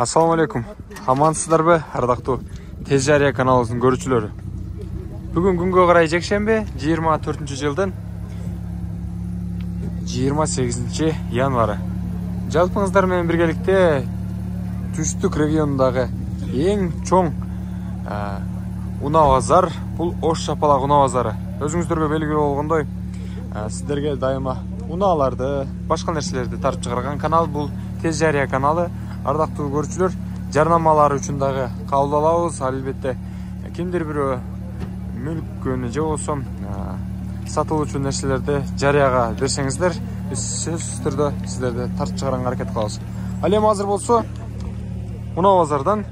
Assalamu alaikum. Амансыздар бе, ардактуу Тез Жария каналыбыздын көрүүчүлөрү. Бүгүн күнгө карай жекшемби 24-жылдын 28-январы. Жалпыңыздар менен биргеликте Түштүк регионундагы эң чоң унаа базар, бул Ош Шапалак унаа базары. Өзүңүздөргө белгилүү болгондой, сиздерге дайыма унааларды, башка нерселерди тартып чыгарган канал бул Тез Жария каналы. Ардактуу көрүүчүлөр, жарнамалар үчүн дагы кабыл алабыз. Албетте кимдир бирөө мүлкөнү же болбосо сатылуучу нерселерди жарыяга берсеңиздер, биз сөзсүз түрдө сиздерди тартып чыгарганга аракет кылабыз. Ал эми азыр болсо унаа базардан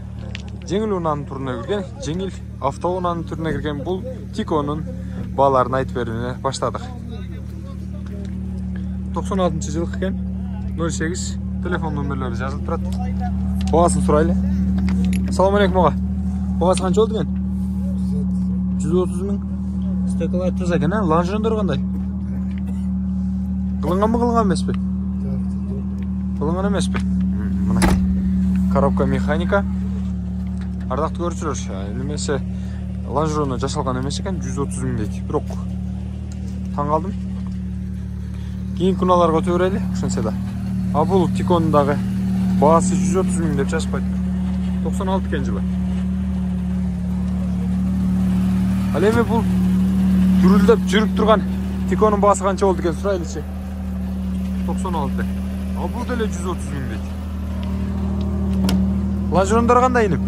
жеңил унаанын түрүнө кирген, жеңил автоунаанын түрүнө кирген бул Тиконун бааларын айтып берүүнү баштадык. 96-жылык экен. 08 телефон номерлери жазылып турат. Баасын сурайлы. Assalamu alaikum ага. Баасы канча болду экен? 130 миң. Стекалар таза экен, лонжерондор кандай? Кылынганбы, кылынган эмеспи? Кылынган эмеспи? Мына коробка механика. Ардактуу көрүүчүлөр, немесе лонжерону жасалган эмес экен, 130 миң дейт. Бирок таң калдым. Кийинки унааларга өтө берели, ошентсе да. А бул Тиконун дагы баасы 130 миң деп жазышпайт. 96 экен жылы. Ал эми бул дүрүлдөп жүрүп турган Тиконун баасы канча болду экен сурайлычы. 96. А бул деле 130 миң дейт. Лонжерондор кандай инип?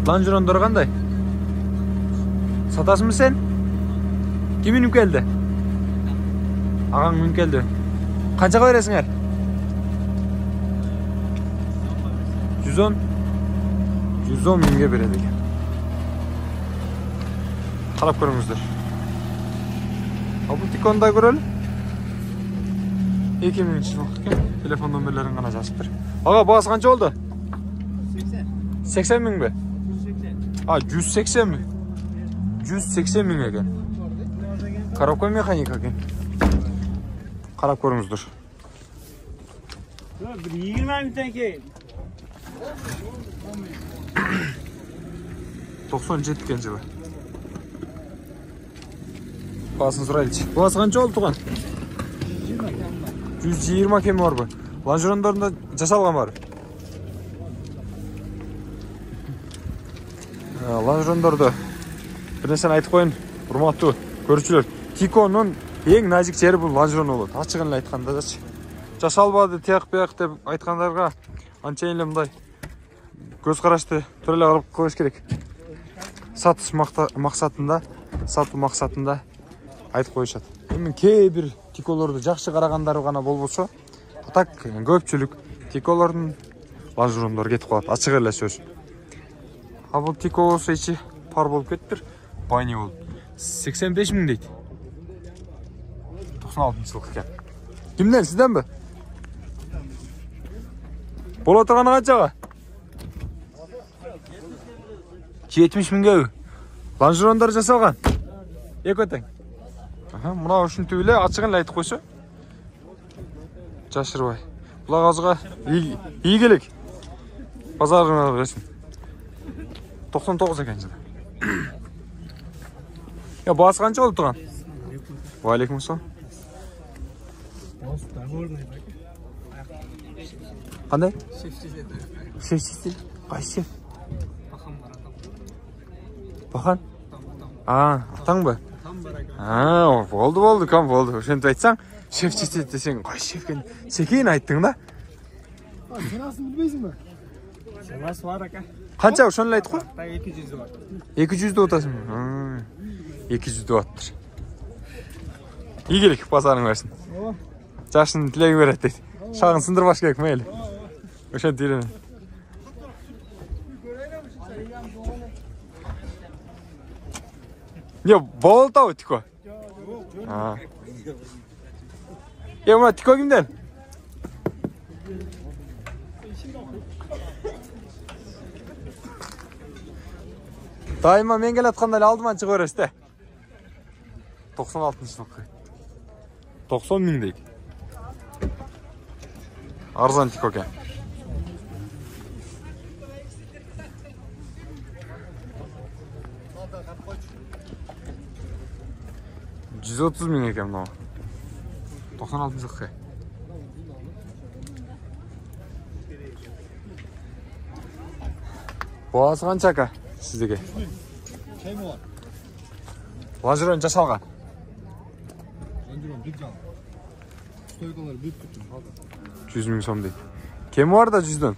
Лонжерондор кандай? Сатасыңбы сен? Ким инип келди? Агаң инип келди. Канчага бересиңер? 110 миңге береді екен. Қарап көріңіздер. Бұл Тиконда көрелі. 2000 жылық екен. Телефон номерлерін ғана жазып тұр. Аға, бағасы қанша oldu? 80 миң бе? 180 миң. 180 миң екен. Коробка механика екен. Қарап көріңіздер. 20 миңден кейін. 97 экен жылы. Баасын сурайлычы. Баасы канча болду туган? 120 кем барбы? Лонжерондорунда жасалган бар. Лонжерондорду бир нерсени айтып коеюн, урматтуу көрүүчүлөр. Тиконун эң назик жери бул лонжерон болот. Ачыгын эле айткандачы. Жасалбады тияк бияк деп айткандарга анчайын эле мындай көз карашты төрөлө карап коюш керек. Сатуу максатында айтып коюшат. Эми кээ бир Тиколорду жакшы карагандары гана болбосо, так көпчүлүк Тиколордун лонжерондору кетип калат. Ачык эле сөз. А бул Тико болсо ичи пар болуп кетиптир. Байни болуп. 85 миң дейт. 96-жылык экен. Кимден, сизденби? Боло турганы канчага? 70 миңге лонжерондор жасалган. Эки тең. Мына ушинтип эле ачыгын эле айтып койсо. Жашырбай. Бул агазга ийгилик. Базарына берсин. 99 экен жылы. Я баасы канча болуп турган? Ва алейкум ассалам. Кандай? Шеф. Кайсы? Бахан? Атаң ба? Болды, кам болды. Ошентип айтсаң, шеф чистет десең, кай шеф экен? Секейин айттың да? Сен асын билбейсиңби? Сенасы бар ака. Канча ошону эле айт го? 200 бар. 200 деп атасың. 200 деп аттыр. Ийгилик базарың берсин. Жашын тилеги берет дейт. Шагын сындырбаш керек мейли. Ошентип үйрөнөм. Не, болтабы Тико? Мына Тико кимден? Дайыма мен келатканда эле алдыман чыга бересиз да. 96-жылык. 90 миң дейт. Арзан Тико экен. 130 ming ekan mынау. 96 жылқы. Бағасы қанша ака сіздерге? Кем var? Лонжерон жасалған. Önceden bir can. Stoykaları büyük tuttum. 100 ming сом дейді. Кемі бар да 100-ден?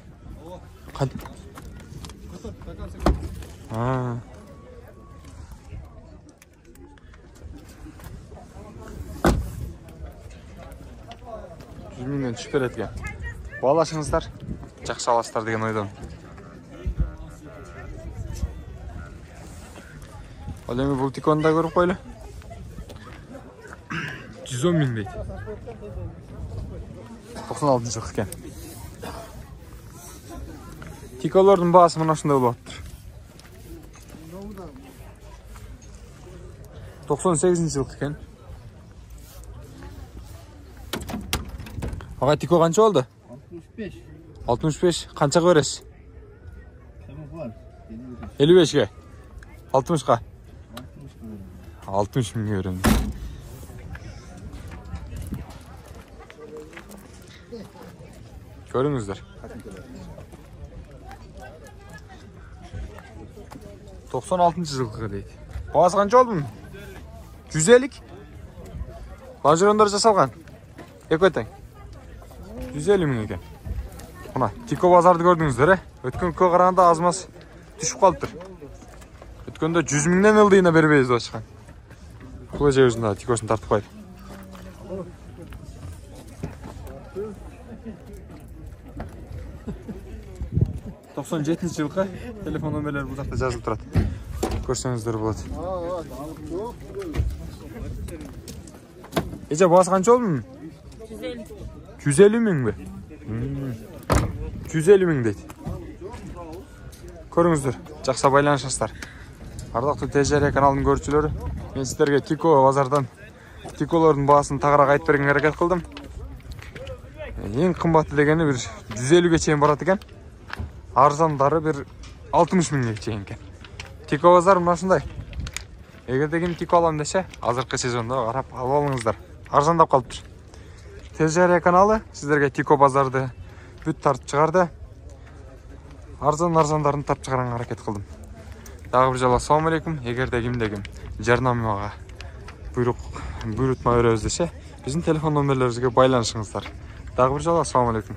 Қанша? Ha. 100 mingден түшіп береді екен. Балашыңыздар, жақсы аласыздар деген ойдамын. Ал эми бул тикону да көрүп койлу. 110 миң дейт. 96 жылкы экен. Тиколордун баасы мына ушундай болуп атыптыр. 98 жылкы экен. Ага тико канча болду? 65. 65. Канчага бересиз? Kemi var. 55ге. 60га. 60 миңге берем. Көрүңүздөр. 96 жылкы дейт. Баасы канча болду? 150. Лонжерондар жасалган. Эки тең. 150 миң экен. Мына тико базарды көрдүңүздөр, Өткөнгө караганда аз маз түшүп калыптыр. Өткөндө 100 миңден ылдыйына бербейбиз деп ачкан. Кулай жебизинде тикосун тартып койду. 97 жылкы телефон номерлери бул жакта жазылып турат. Көрсөңүздөр болот. Эже баасы канча болду? 150 миңби? 150 миң дейт. Көрүңүздөр, жакшы байланышасыздар. Ардактуу ТЖР каналынын көрүүчүлөрү, мен сиздерге тико базардан тиколордун баасын тагыраак айтып бергенге аракет кылдым. Эң кымбаты дегени бир 150ге чейин барат экен. Арзандары бир 60 миңге чейин экен. Тико базар мына ушундай. Эгерде ким тико алам десе, азыркы сезондо карап алып алыңыздар. Арзандап калыптыр. ТЖР каналы сиздерге тико базарды бүт тартып чыгарды. Арзандарын тартып чыгарганга аракет кылдым. Дагы бир жолу ассаламу алейкум. Эгерде кимде жарнамага буйрутма беребиз десе, биздин телефон номерлерибизге байланышыңыздар. Дагы бир жолу ассаламу алейкум.